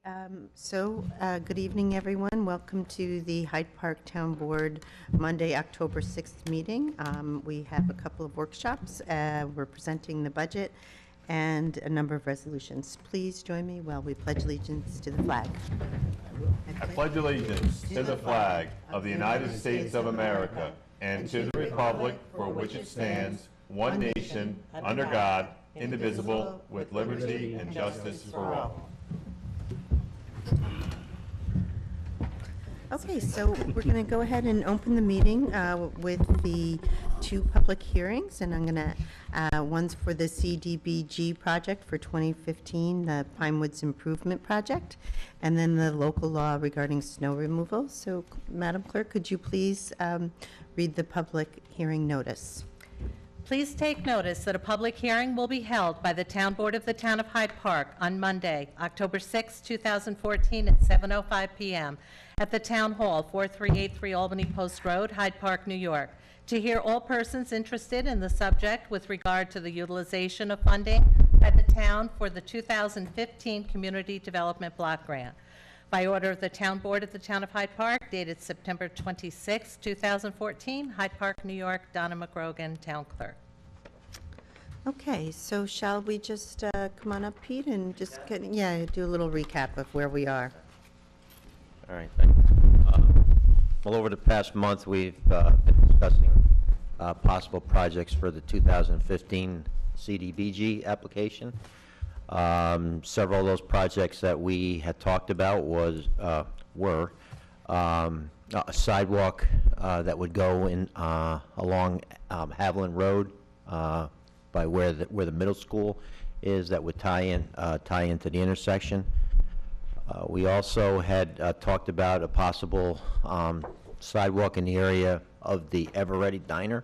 Good evening, everyone. Welcome to the Hyde Park Town Board Monday, October 6th meeting. We have a couple of workshops. We're presenting the budget and a number of resolutions. Please join me while we pledge allegiance to the flag. I pledge allegiance to the flag of the United States of America and to the republic for which it stands, one nation, under God, indivisible, with liberty and justice for all. Okay, so we're going to go ahead and open the meeting with the two public hearings, and I'm going to, one's for the CDBG project for 2015, the Pinewoods Improvement Project, and then the local law regarding snow removal. So, Madam Clerk, could you please read the public hearing notice? Please take notice that a public hearing will be held by the Town Board of the Town of Hyde Park on Monday, October 6, 2014 at 7:05 p.m. at the Town Hall, 4383 Albany Post Road, Hyde Park, New York, to hear all persons interested in the subject with regard to the utilization of funding by the town for the 2015 Community Development Block Grant. By order of the Town Board of the Town of Hyde Park, dated September 26, 2014, Hyde Park, New York, Donna McGrogan, Town Clerk. Okay, so shall we just come on up, Pete, and just do a little recap of where we are. All right, thank you. Well, over the past month, we've been discussing possible projects for the 2015 CDBG application. Several of those projects that we had talked about were a sidewalk that would go in along Haviland Road by where the middle school is, that would tie into the intersection. We also had talked about a possible sidewalk in the area of the Ever-Ready Diner.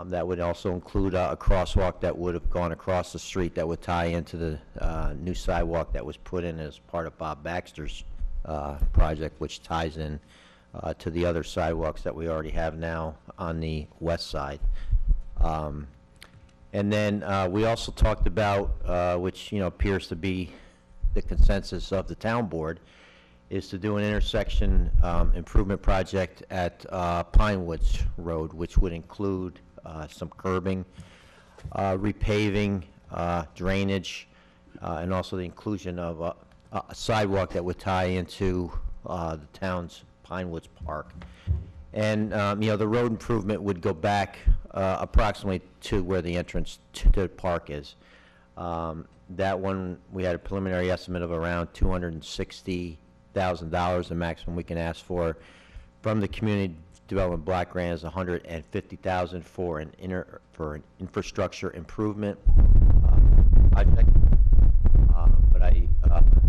That would also include a crosswalk that would have gone across the street that would tie into the new sidewalk that was put in as part of Bob Baxter's project, which ties in to the other sidewalks that we already have now on the west side. And then we also talked about, which appears to be the consensus of the town board, is to do an intersection improvement project at Pinewoods Road, which would include some curbing, repaving, drainage, and also the inclusion of a sidewalk that would tie into the town's Pinewoods Park. And the road improvement would go back approximately to where the entrance to the park is. That one, we had a preliminary estimate of around $260,000, the maximum we can ask for. From the Community Development Block Grant is $150,000 for an infrastructure improvement project. But I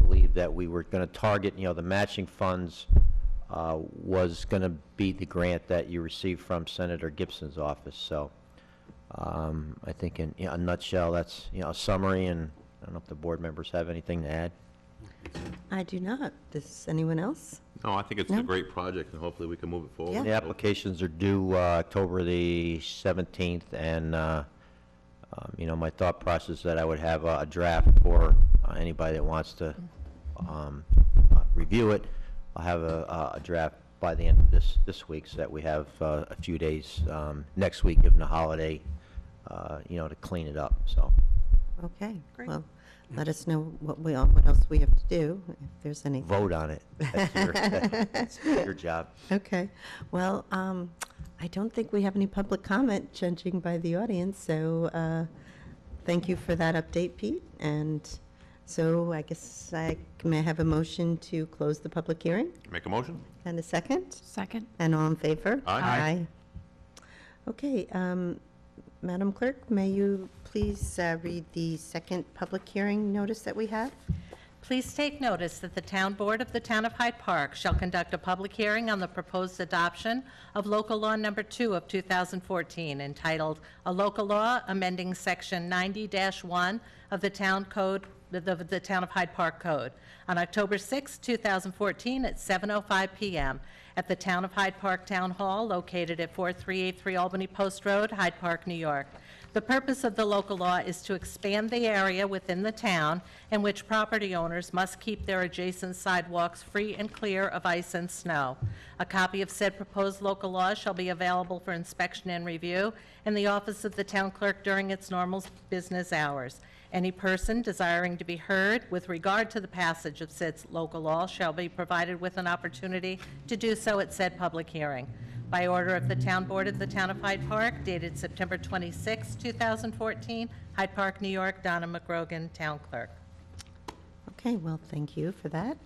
believe that we were going to target, the matching funds was going to be the grant that you received from Senator Gibson's office. So I think in a nutshell, that's a summary, and I don't know if the board members have anything to add. I do not. Does anyone else? No, I think it's a great project, and hopefully we can move it forward. Yeah. The applications are due October the 17th, and my thought process is that I would have a draft for anybody that wants to review it. I'll have a draft by the end of this week, so that we have a few days next week, given the holiday, to clean it up. So. Okay. Great. Well, let us know what else we have to do, if there's any. Vote on it. That's your job. Okay. Well, I don't think we have any public comment, judging by the audience. So thank you for that update, Pete. And so I guess may I have a motion to close the public hearing? Make a motion? And a second? Second. And all in favor? Aye. Okay. Madam Clerk, may you please read the second public hearing notice that we have? Please take notice that the Town Board of the Town of Hyde Park shall conduct a public hearing on the proposed adoption of Local Law Number 2 of 2014, entitled A Local Law Amending Section 90-1 of the Town Code, the Town of Hyde Park Code, on October 6, 2014 at 7:05 p.m. at the Town of Hyde Park Town Hall, located at 4383 Albany Post Road, Hyde Park, New York. The purpose of the local law is to expand the area within the town in which property owners must keep their adjacent sidewalks free and clear of ice and snow. A copy of said proposed local law shall be available for inspection and review in the office of the town clerk during its normal business hours. Any person desiring to be heard with regard to the passage of said local law shall be provided with an opportunity to do so at said public hearing. By order of the Town Board of the Town of Hyde Park, dated September 26, 2014, Hyde Park, New York, Donna McGrogan, Town Clerk. Okay, well, thank you for that.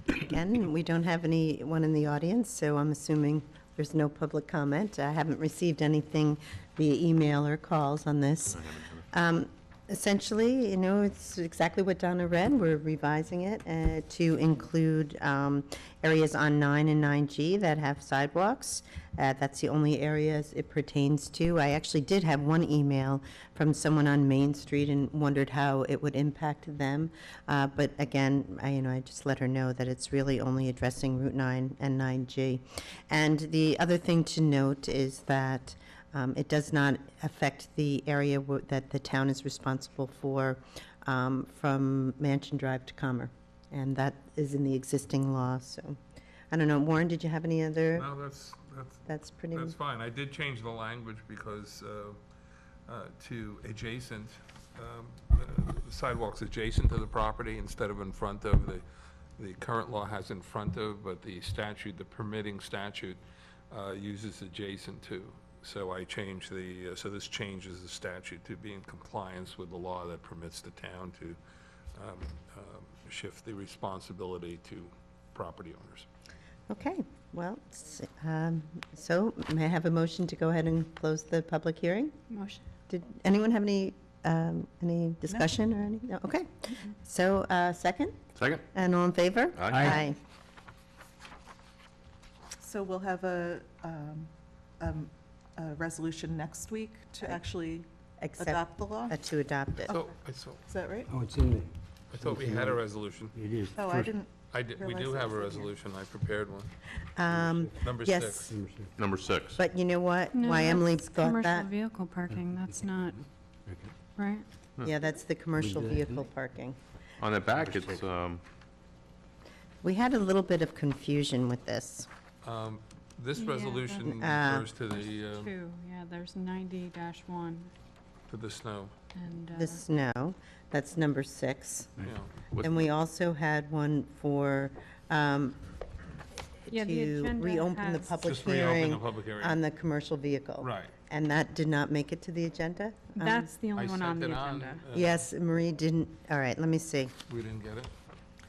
Again, we don't have anyone in the audience, so I'm assuming there's no public comment. I haven't received anything via email or calls on this. Essentially, it's exactly what Donna read. We're revising it to include areas on 9 and 9G that have sidewalks. That's the only areas it pertains to. I actually did have one email from someone on Main Street and wondered how it would impact them. But again, I just let her know that it's really only addressing Route 9 and 9G. And the other thing to note is that it does not affect the area that the town is responsible for from Mansion Drive to Commer, and that is in the existing law. So, I don't know, Warren, did you have any other? No, That's pretty. that's fine. I did change the language because to adjacent, sidewalks adjacent to the property instead of in front of. The current law has in front of, but the statute, the permitting statute, uses adjacent to. So I changed so this changes the statute to be in compliance with the law that permits the town to shift the responsibility to property owners. Okay, well, so may I have a motion to go ahead and close the public hearing? Motion. Did anyone have any discussion or any? No, okay. So, second? Second? And all in favor? Aye. So we'll have a resolution next week to actually Except adopt the law? to adopt it. So, Is that right? Oh, it's in there. I thought we had a resolution. It is. Oh, I First- didn't, We do have a resolution. I prepared one. Number Yes, 6. Number six. Number 6. but you know what? No, Why Emily that's thought that? Commercial vehicle parking, that's not, Okay. right? Yeah, that's the commercial do that, vehicle didn't parking. On the back, it's, We had a little bit of confusion with this. This Yeah, resolution that's- refers to the, Two, yeah, there's 90-1 to the snow. and. The snow, that's number 6. You know, with- And we also had one for, Yeah, the to agenda reopen the has- public Just reopen the hearing public hearing. on the commercial vehicle. Right. And that did not make it to the agenda? That's the only I one on sent the it on. agenda. Yes, Marie didn't, all right, let me see. We didn't get it?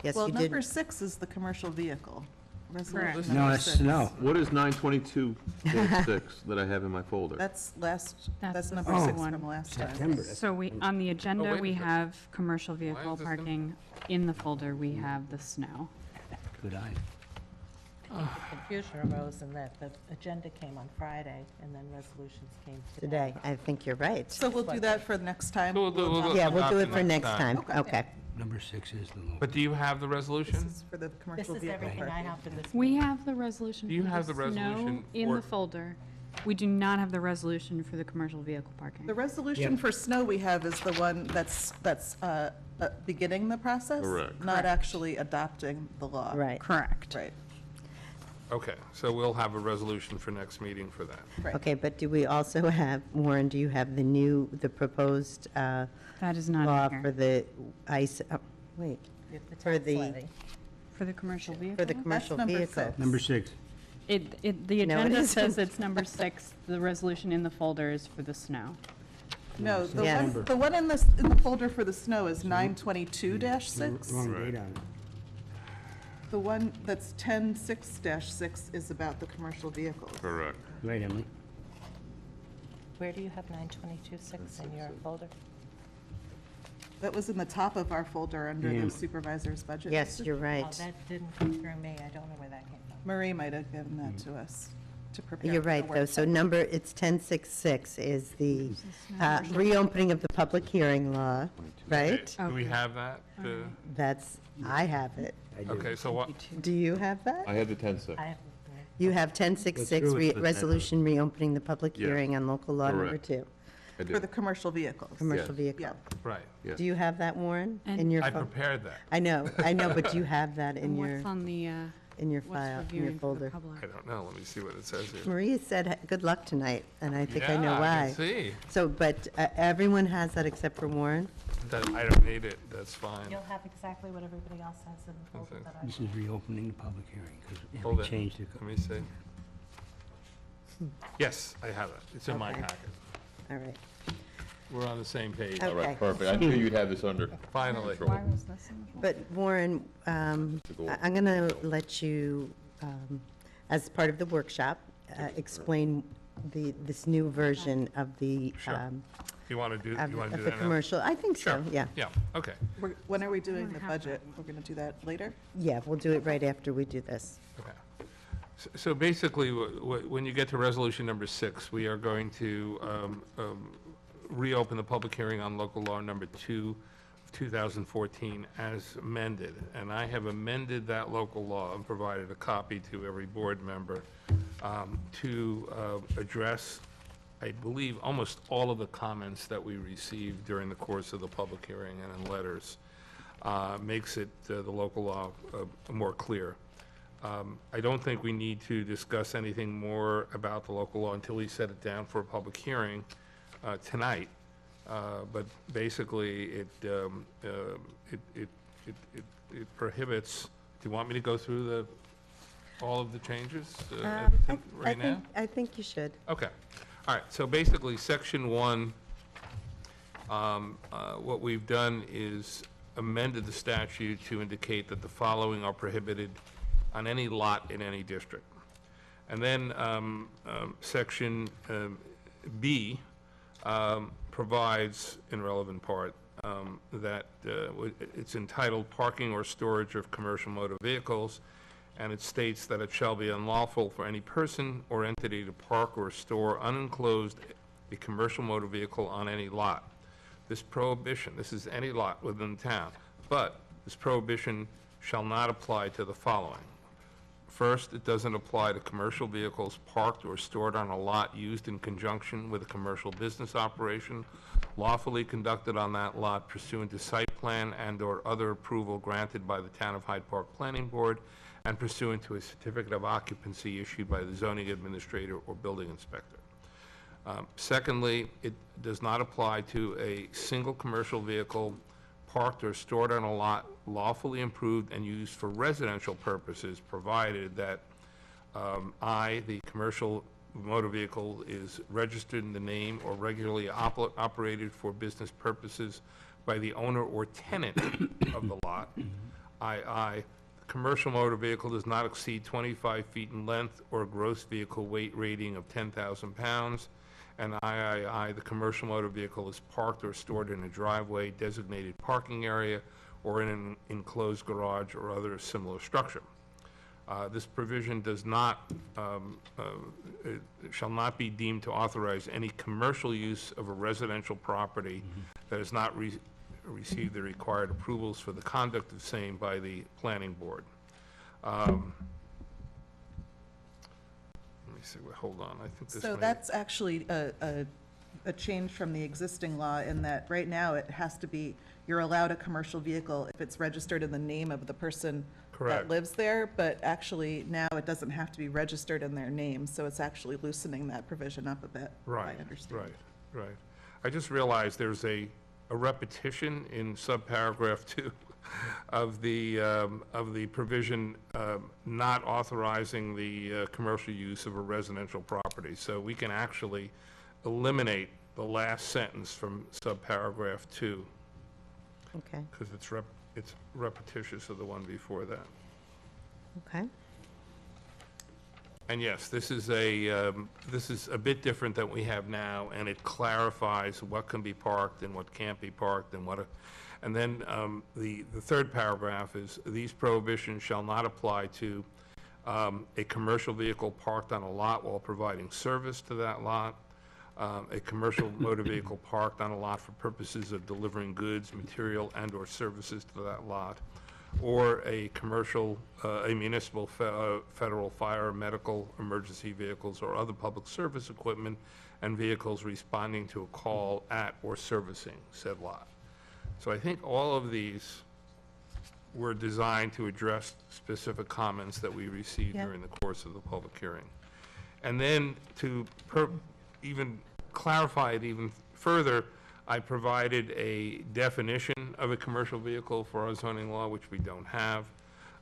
Yes, well, you number did. 6 is the commercial vehicle. Correct. Resolution No, number that's 6. snow. What is 922-6 that I have in my folder? That's That's the number first 6 one. from last time. September. So on the agenda, wait a we second. have commercial vehicle is this parking. In the folder, we have the snow. Good eye. Confusion arose in that the agenda came on Friday, and then resolutions came Today, I think you're right. So we'll do that for next time? We'll do- we'll- Yeah, we'll do it adopt for it next next time. time. Okay. Number 6 is the law. But do you have the This resolution? is for the This commercial is vehicle everything I parking. have for this. We have the resolution Do you for have the the snow resolution in for- the folder. We do not have the resolution for the commercial vehicle parking. The resolution for snow we have is the one that's beginning the process? Correct. Not actually adopting the law? Right, Correct. Right, Okay, so we'll have a resolution for next meeting for that. right. okay, but do we also have, Warren, do you have the proposed That is not law in for here. the ice, wait, for the, For the commercial vehicle? for the commercial number vehicle? 6. Number 6. The No, it agenda isn't. says it's number 6. The resolution in the folder is for the snow. No, Yes. the one in the folder for the snow is 922-6. Wrong date on it. The one that's 10-6-6 is about the commercial vehicles. Correct. Right, Emily? Where do you have 922.6 in your folder? That was in the top of our folder under Yeah. the supervisor's budget. Yes, you're Oh, right. that didn't come through me. I don't know where that came from. Marie might have given that to us to prepare. You're for the right, though, so workshop. it's 1066 is the reopening of the public hearing law, right? Do we have that? I have it. I do. Okay, so what, Do you have that? I had the 10-6. I have, You have 1066, Go through it for the resolution reopening the public Yeah. hearing on local law number Correct. 2. I do. For the commercial vehicles. commercial Yes. vehicle. Yeah. Right. Yes. Do you have that, Warren, in And- your I phone? prepared that. I know, but do you have that in And your, what's on the, in your what's file, in your reviewing for the folder? I public? don't know, let me see what it says here. Maria said, good luck tonight, and I think I know Yeah, I why. can see. So, but everyone has that except for Warren? That, I don't need it, that's fine. You'll have exactly what everybody else has in the folder that I... This is reopening the public hearing, because Hold we it. changed it. Let me see. Yes, I have it. It's in my Okay. packet. All right. We're on the same page. All Okay. right, perfect. I knew you'd have this under Finally. Why was this in the folder? But Warren, I'm going to let you, as part of the workshop, explain this new version of the, Sure. You want to do of that the now? commercial. I think so, Sure. yeah. Yeah, okay. When are we doing the budget? We're going to do that later? Yeah, we'll do it right after we do this. Okay. So basically, when you get to resolution number 6, we are going to reopen the public hearing on local law number 2 of 2014 as amended. And I have amended that local law and provided a copy to every board member to address, I believe, almost all of the comments that we received during the course of the public hearing and in letters. Makes it, the local law, more clear. I don't think we need to discuss anything more about the local law until we set it down for a public hearing tonight. But basically, it prohibits, do you want me to go through all of the changes right now? I think you should. Okay. All right, so basically, Section 1, what we've done is amended the statute to indicate that the following are prohibited on any lot in any district. And then Section B provides, in relevant part, that it's entitled Parking or Storage of Commercial Motor Vehicles, and it states that it shall be unlawful for any person or entity to park or store unenclosed a commercial motor vehicle on any lot. This prohibition, this is any lot within town, but this prohibition shall not apply to the following. First, it doesn't apply to commercial vehicles parked or stored on a lot used in conjunction with a commercial business operation lawfully conducted on that lot pursuant to site plan and/or other approval granted by the Town of Hyde Park Planning Board and pursuant to a certificate of occupancy issued by the zoning administrator or building inspector. Secondly, it does not apply to a single commercial vehicle parked or stored on a lot lawfully improved and used for residential purposes, provided that I, the commercial motor vehicle, is registered in the name or regularly operated for business purposes by the owner or tenant of the lot. II, the commercial motor vehicle does not exceed 25 feet in length or a gross vehicle weight rating of 10,000 pounds. And III, the commercial motor vehicle is parked or stored in a driveway, designated parking area, or in an enclosed garage or other similar structure. This provision does not, shall not be deemed to authorize any commercial use of a residential property that has not received the required approvals for the conduct of same by the planning board. Let me see, hold on, I think this So may- that's actually a change from the existing law in that right now it has to be, you're allowed a commercial vehicle if it's registered in the name of the person Correct. that lives there, but actually now it doesn't have to be registered in their name, so it's actually loosening that provision up a bit. Right, I understand. right. I just realized there's a repetition in subparagraph 2 of the provision not authorizing the commercial use of a residential property. So we can actually eliminate the last sentence from subparagraph 2 Okay, because it's repetitious of the one before that. okay. And yes, this is a bit different than we have now, and it clarifies what can be parked and what can't be parked and and then the third paragraph is, these prohibitions shall not apply to a commercial vehicle parked on a lot while providing service to that lot, a commercial motor vehicle parked on a lot for purposes of delivering goods, material, and/or services to that lot, or a commercial, a municipal, federal fire, medical, emergency vehicles, or other public service equipment and vehicles responding to a call at or servicing said lot. So I think all of these were designed to address specific comments that we received Yeah. during the course of the public hearing. And then to even clarify it even further, I provided a definition of a commercial vehicle for our zoning law, which we don't have.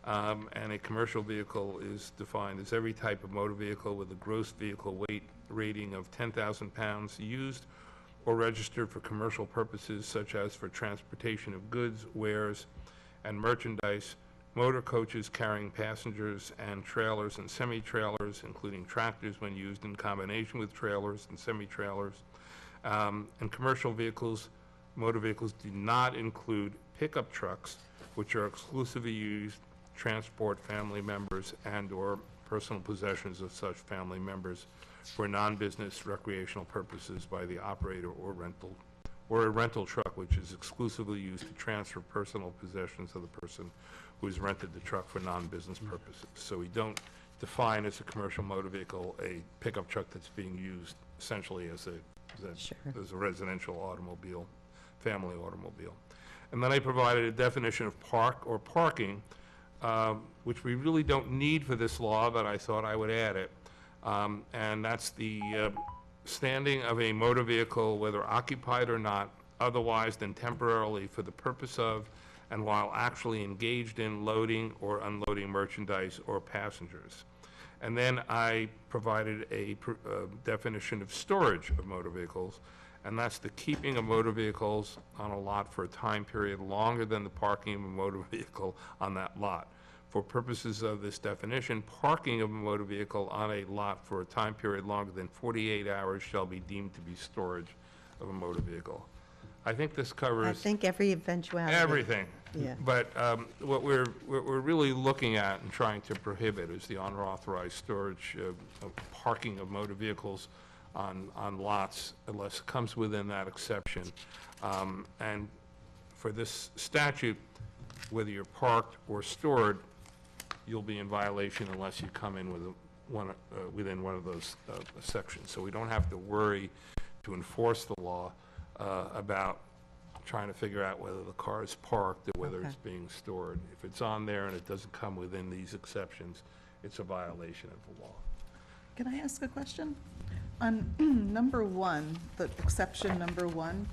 And a commercial vehicle is defined as every type of motor vehicle with a gross vehicle weight rating of 10,000 pounds used or registered for commercial purposes such as for transportation of goods, wares, and merchandise, motor coaches carrying passengers, and trailers and semi-trailers, including tractors when used in combination with trailers and semi-trailers. And commercial vehicles, motor vehicles do not include pickup trucks, which are exclusively used to transport family members and/or personal possessions of such family members for non-business recreational purposes by the operator or a rental truck which is exclusively used to transfer personal possessions of the person who has rented the truck for non-business purposes. So we don't define as a commercial motor vehicle a pickup truck that's being used essentially as a residential automobile, family automobile. And then I provided a definition of park or parking, which we really don't need for this law, but I thought I would add it. And that's the standing of a motor vehicle, whether occupied or not, otherwise than temporarily for the purpose of and while actually engaged in loading or unloading merchandise or passengers. And then I provided a definition of storage of motor vehicles, and that's the keeping of motor vehicles on a lot for a time period longer than the parking of a motor vehicle on that lot. For purposes of this definition, parking of a motor vehicle on a lot for a time period longer than 48 hours shall be deemed to be storage of a motor vehicle. I think this covers I think every eventuality. everything. Yeah. But what we're really looking at and trying to prohibit is the unauthorized storage of parking of motor vehicles on lots unless it comes within that exception. And for this statute, whether you're parked or stored, you'll be in violation unless you come in within one of those sections. So we don't have to worry to enforce the law about trying to figure out whether the car is parked or whether Okay. it's being stored. If it's on there and it doesn't come within these exceptions, it's a violation of the law. Can I ask a question? On number one, the exception number one,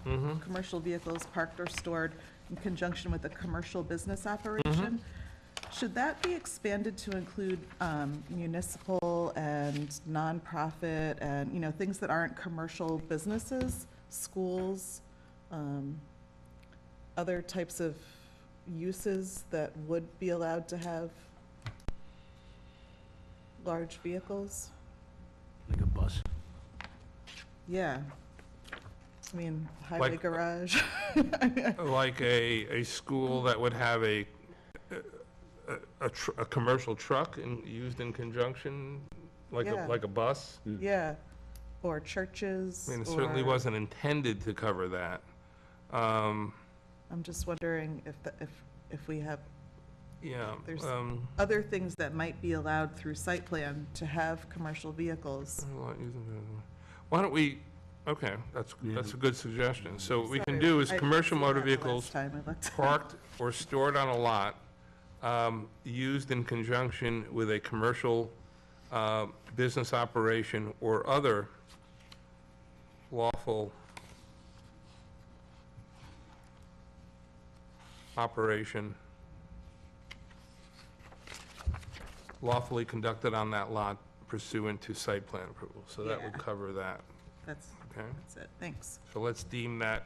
commercial vehicles parked or stored in conjunction with a commercial business operation, should that be expanded to include municipal and nonprofit and, you know, things that aren't commercial businesses, schools, other types of uses that would be allowed to have large vehicles? Like a bus. Yeah. I mean, highway Like- garage. Like a school that would have a commercial truck used in conjunction, like Yeah. like a bus? Yeah. Or churches. I mean, it certainly or- wasn't intended to cover that. I'm just wondering if we have, Yeah. There's- other things that might be allowed through site plan to have commercial vehicles. Why don't we, okay, that's a good suggestion. So what we can Sorry, do is I commercial didn't see motor that the last vehicles time I looked. parked or stored on a lot, used in conjunction with a commercial business operation or other lawful operation lawfully conducted on that lot pursuant to site plan approval. So that would Yeah. cover that, That's okay? it, thanks. So let's deem that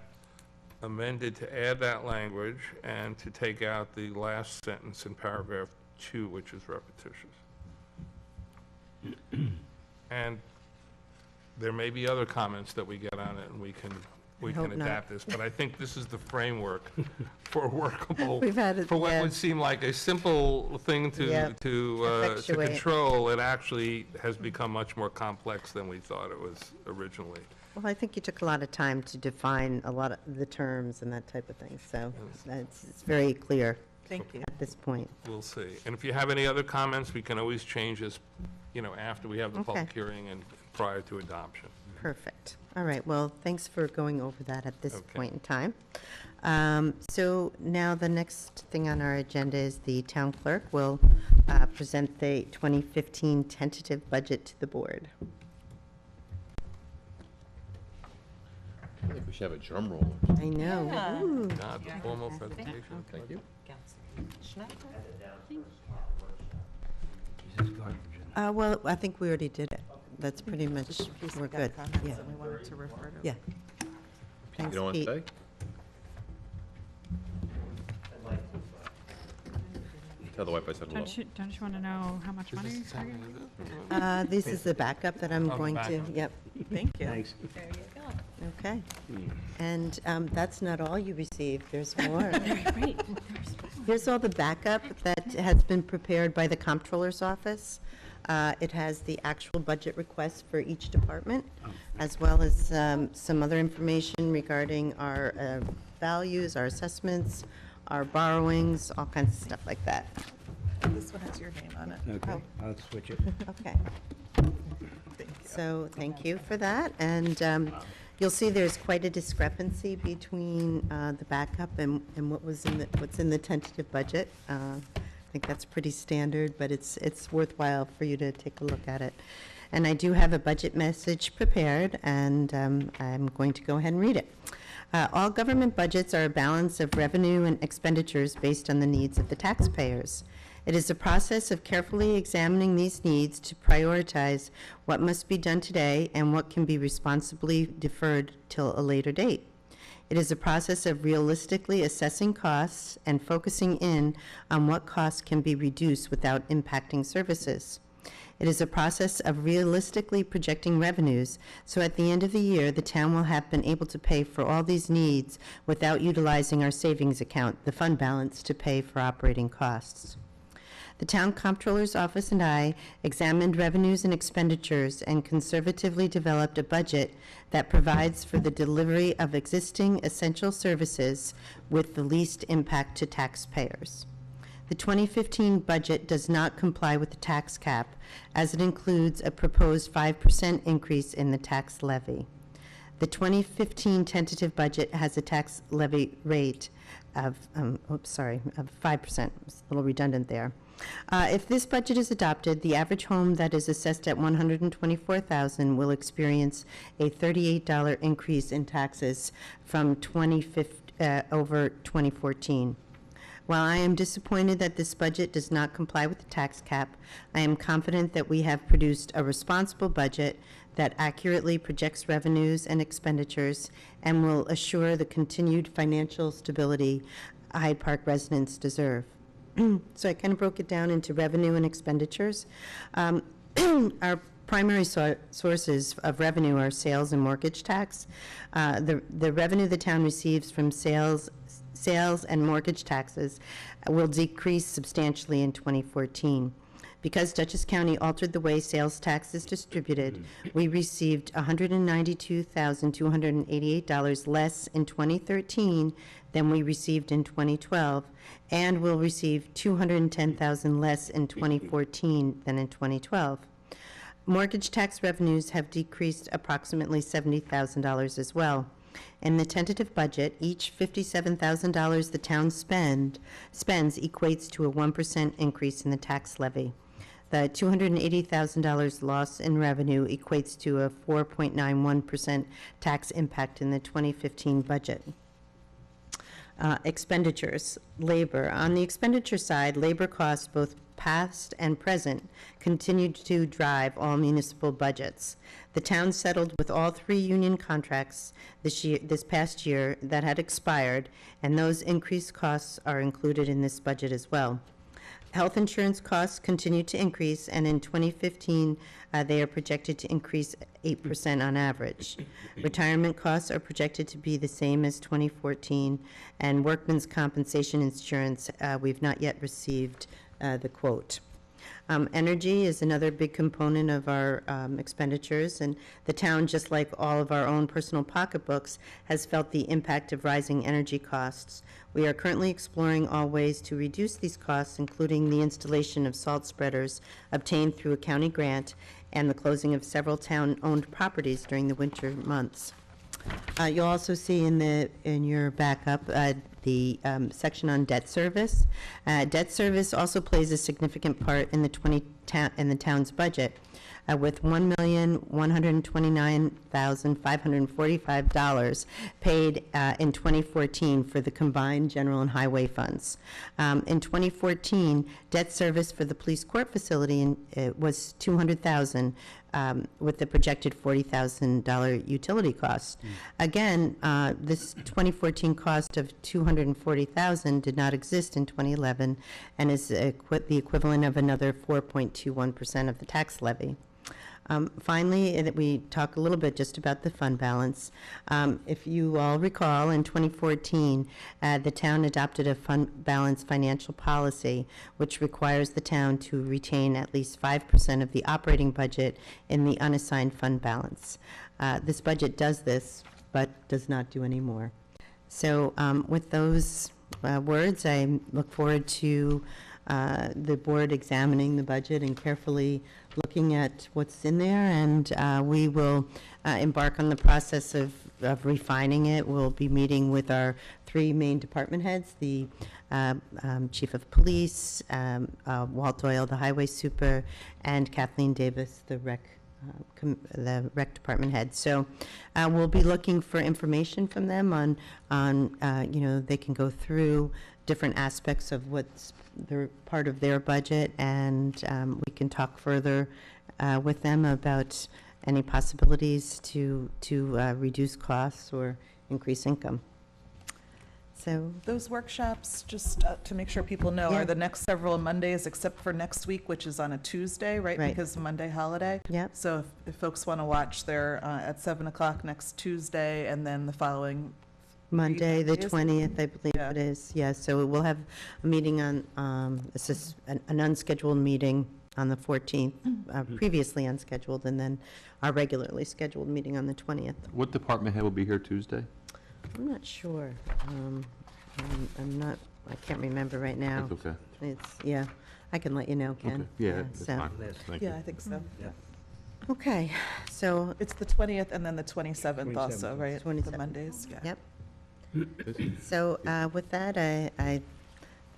amended to add that language and to take out the last sentence in paragraph 2, which is repetitious. And there may be other comments that we get on it, and we can hope not. adapt this, but I think this is the framework for workable, We've had it, for what yeah. would seem like a simple thing Yep. to Effectuate. control. It actually has become much more complex than we thought it was originally. Well, I think you took a lot of time to define a lot of the terms and that type of thing, so it's very clear. Thank you. at this point. We'll see. And if you have any other comments, we can always change this, after we have the public Okay. hearing and prior to adoption. Perfect. All right, well, thanks for going over that at this Okay. point in time. So now the next thing on our agenda is the town clerk will present the 2015 tentative budget to the board. I think we should have a drum roll. I know. Yeah. Ooh. Not the formal presentation. Thank you. This is garbage. Well, I think we already did it. That's pretty much, we're good. Yeah, And we wanted to refer to. yeah. You Thanks, don't want to Pete. stay? Tell the wife I said hello. Don't you want to know how much money? Is this the same, is it? This is the backup that I'm Oh, the going to, backup. yep, Thank you. Thanks. okay. And that's not all you received, there's more. Here's all the backup that has been prepared by the comptroller's office. It has the actual budget requests for each department, as well as some other information regarding our values, our assessments, our borrowings, all kinds of stuff like that. This one has your name on it. Okay, I'll switch it. Okay. So, thank you for that, and you'll see there's quite a discrepancy between the backup and what's in the tentative budget. I think that's pretty standard, but it's worthwhile for you to take a look at it. And I do have a budget message prepared, and I'm going to go ahead and read it. All government budgets are a balance of revenue and expenditures based on the needs of the taxpayers. It is a process of carefully examining these needs to prioritize what must be done today and what can be responsibly deferred till a later date. It is a process of realistically assessing costs and focusing in on what costs can be reduced without impacting services. It is a process of realistically projecting revenues, so at the end of the year, the town will have been able to pay for all these needs without utilizing our savings account, the fund balance, to pay for operating costs. The town comptroller's office and I examined revenues and expenditures and conservatively developed a budget that provides for the delivery of existing essential services with the least impact to taxpayers. The 2015 budget does not comply with the tax cap, as it includes a proposed 5% increase in the tax levy. The 2015 tentative budget has a tax levy rate of, of 5%. It's a little redundant there. If this budget is adopted, the average home that is assessed at $124,000 will experience a $38 increase in taxes from over 2014. While I am disappointed that this budget does not comply with the tax cap, I am confident that we have produced a responsible budget that accurately projects revenues and expenditures and will assure the continued financial stability Hyde Park residents deserve. So I kind of broke it down into revenue and expenditures. Our primary sources of revenue are sales and mortgage tax. The revenue the town receives from sales and mortgage taxes will decrease substantially in 2014. Because Dutchess County altered the way sales tax is distributed, we received $192,288 less in 2013 than we received in 2012, and will receive $210,000 less in 2014 than in 2012. Mortgage tax revenues have decreased approximately $70,000 as well. In the tentative budget, each $57,000 the town spends equates to a 1% increase in the tax levy. The $280,000 loss in revenue equates to a 4.91% tax impact in the 2015 budget. Expenditures, labor. On the expenditure side, labor costs, both past and present, continued to drive all municipal budgets. The town settled with all 3 union contracts this past year that had expired, and those increased costs are included in this budget as well. Health insurance costs continue to increase, and in 2015, they are projected to increase 8% on average. Retirement costs are projected to be the same as 2014, and workman's compensation insurance, we've not yet received the quote. Energy is another big component of our expenditures, and the town, just like all of our own personal pocketbooks, has felt the impact of rising energy costs. We are currently exploring all ways to reduce these costs, including the installation of salt spreaders obtained through a county grant and the closing of several town-owned properties during the winter months. You'll also see in your backup the section on debt service. Debt service also plays a significant part in the town's budget, with $1,129,545 paid in 2014 for the combined general and highway funds. In 2014, debt service for the police court facility was $200,000. With the projected $40,000 utility cost. Again, this 2014 cost of $240,000 did not exist in 2011 and is the equivalent of another 4.21% of the tax levy. Finally, we talk a little bit just about the fund balance. If you all recall, in 2014, the town adopted a fund balance financial policy, which requires the town to retain at least 5% of the operating budget in the unassigned fund balance. This budget does this, but does not do any more. So with those words, I look forward to the board examining the budget and carefully looking at what's in there, and we will embark on the process of refining it. We'll be meeting with our three main department heads, the chief of police, Walt Doyle, the highway super, and Kathleen Davis, the rec department head. So we'll be looking for information from them on they can go through different aspects of what's part of their budget, and we can talk further with them about any possibilities to reduce costs or increase income. So Those workshops, just to make sure people know, Yeah. are the next several Mondays except for next week, which is on a Tuesday, right? Right. Because of Monday holiday. Yep. So if folks want to watch, they're at 7 o'clock next Tuesday, and then the following Monday, the Is- 20th, I believe Yeah. it is. Yeah, so we'll have a meeting on, this is an unscheduled meeting on the 14th, previously unscheduled, and then our regularly scheduled meeting on the 20th. What department head will be here Tuesday? I'm not sure. I'm not, I can't remember right now. That's okay. Yeah, I can let you know, Okay, Ken. yeah, that's so- fine. Thank you. Yeah, I think so. Okay, so, It's the 20th and then the 27th also, 27th. right? 27th. The Mondays, yeah. yep. So with that, I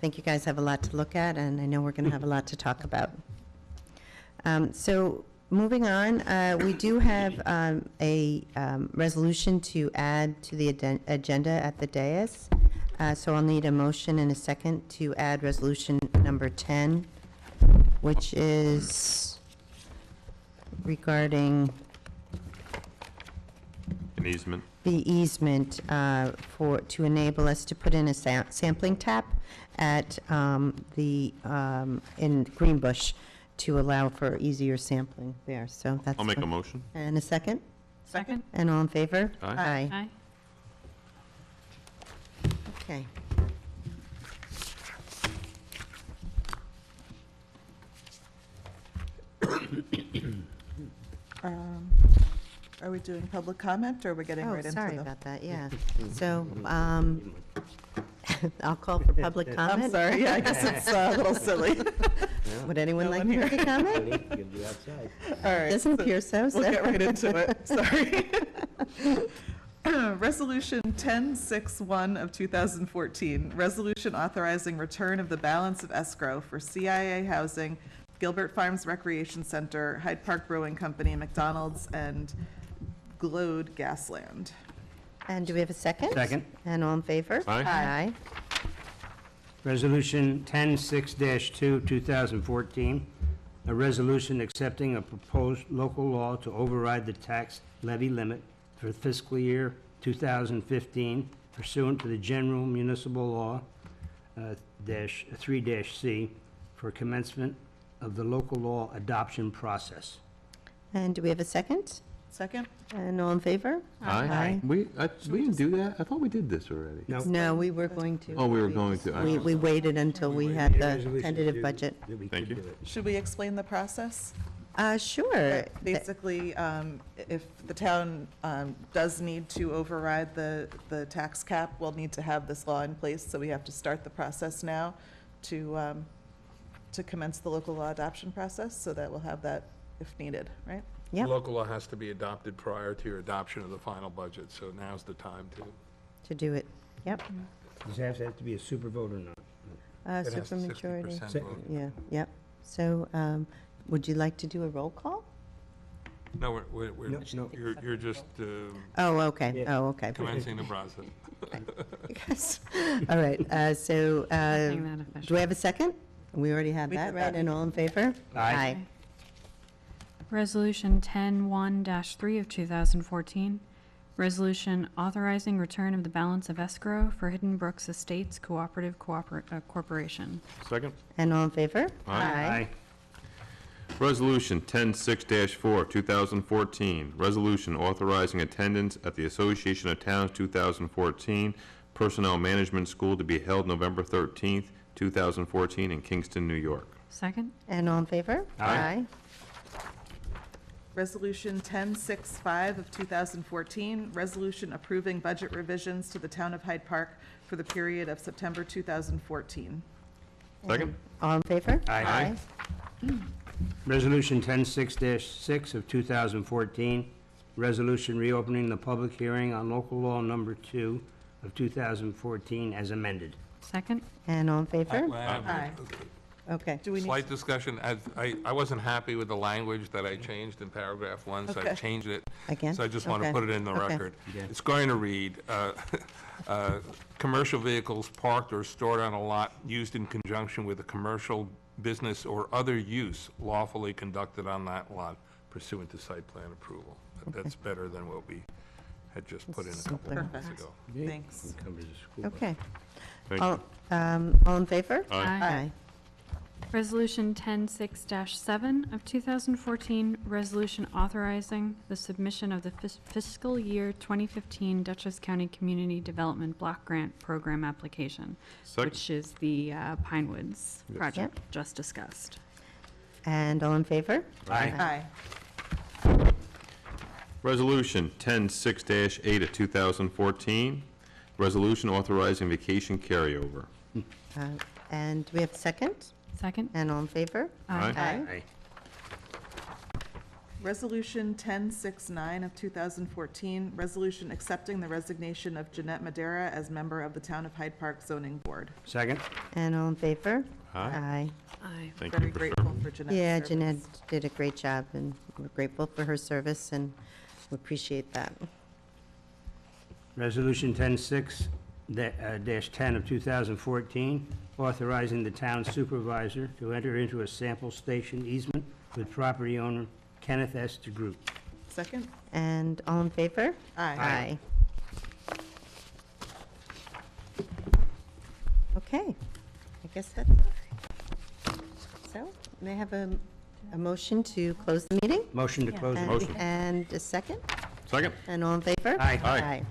think you guys have a lot to look at, and I know we're going to have a lot to talk about. So moving on, we do have a resolution to add to the agenda at the dais. So I'll need a motion and a second to add resolution number 10, which is regarding An easement. the easement to enable us to put in a sampling tap at in Greenbush to allow for easier sampling there. So that's. I'll make a motion. And a second? Second? And all in favor? Aye. Aye. Okay. Are we doing public comment, or are we getting Oh, right into the? sorry about that, yeah. So I'll call for public comment. I'm sorry, yeah, I guess it's a little silly. Would anyone No like one to here. make a comment? You'll be outside. All right. Doesn't so appear so. We'll so- get right into it, sorry. Resolution 1061 of 2014, resolution authorizing return of the balance of escrow for CIA Housing, Gilbert Farms Recreation Center, Hyde Park Brewing Company, McDonald's, and Glode Gasland. And do we have a second? Second. And all in favor? Aye. Aye. Resolution 106-2, 2014, a resolution accepting a proposed local law to override the tax levy limit for fiscal year 2015 pursuant to the general municipal law -3-C for commencement of the local law adoption process. And do we have a second? Second? And all in favor? Aye. We didn't do that? I thought we did this already. No. No, we were going to. Oh, we were going to. We waited until we had the Resolution tentative to- budget. that we Thank could you. do it. Should we explain the process? Sure. Basically, if the town does need to override the tax cap, we'll need to have this law in place, so we have to start the process now to commence the local law adoption process, so that we'll have that if needed, right? Yep. Local law has to be adopted prior to your adoption of the final budget, so now's the time To do it. Yep. Does it have to be a super vote or not? It has Supermajority. 60% vote. Yeah, yep. So, would you like to do a roll call? No, we're, No. you're just Oh, okay. Yeah. Oh, okay. commencing the process. Yes. All right, so, Making that do official. we have a second? We already had We that, did right? that. And all in favor? Aye. Resolution 10-1-3 of 2014, resolution authorizing return of the balance of escrow for Hidden Brooks Estates Cooperative Corporation. Second. And all in favor? Aye. Resolution 106-4, 2014, resolution authorizing attendance at the Association of Towns 2014 Personnel Management School to be held November 13th, 2014 in Kingston, New York. Second? And all in favor? Aye. Resolution 1065 of 2014, resolution approving budget revisions to the town of Hyde Park for the period of September 2014. Second. All in favor? Aye. Resolution 106-6 of 2014, resolution reopening the public hearing on local law number 2 of 2014 as amended. Second? And all in favor? Aye. Okay. Do we need, Slight discussion, as I wasn't happy with the language that I changed in paragraph 1, so I Okay. changed it. Again? So I just want to Okay. put it in the Okay. record. Yeah. It's going to read, commercial vehicles parked or stored on a lot used in conjunction with a commercial business or other use lawfully conducted on that lot pursuant to site plan approval. That's better than what we had just put in a couple Simpler. of minutes ago. thanks. Covers the school. Okay. Thank you. All in favor? Aye. Resolution 106-7 of 2014, resolution authorizing the submission of the fiscal year 2015 Dutchess County Community Development Block Grant Program application, Second. which is the Pinewoods Yes. project just discussed. And all in favor? Aye. Aye. Resolution 106-8 of 2014, resolution authorizing vacation carryover. And do we have a second? Second? And all in favor? Aye. Aye. Resolution 1069 of 2014, resolution accepting the resignation of Jeanette Madera as member of the Town of Hyde Park Zoning Board. Second? And all in favor? Aye. Aye. Thank Very you for grateful serving. for Jeanette's Yeah, service. Jeanette did a great job, and we're grateful for her service, and we appreciate that. Resolution 10 of 2014, authorizing the town supervisor to enter into a sample station easement with property owner Kenneth S. DeGroot. Second? And all in favor? Aye. Okay, I guess that's all. So, may I have a motion to close the meeting? Motion to close the And- motion. And a second? Second. And all in favor? Aye. Aye. Aye.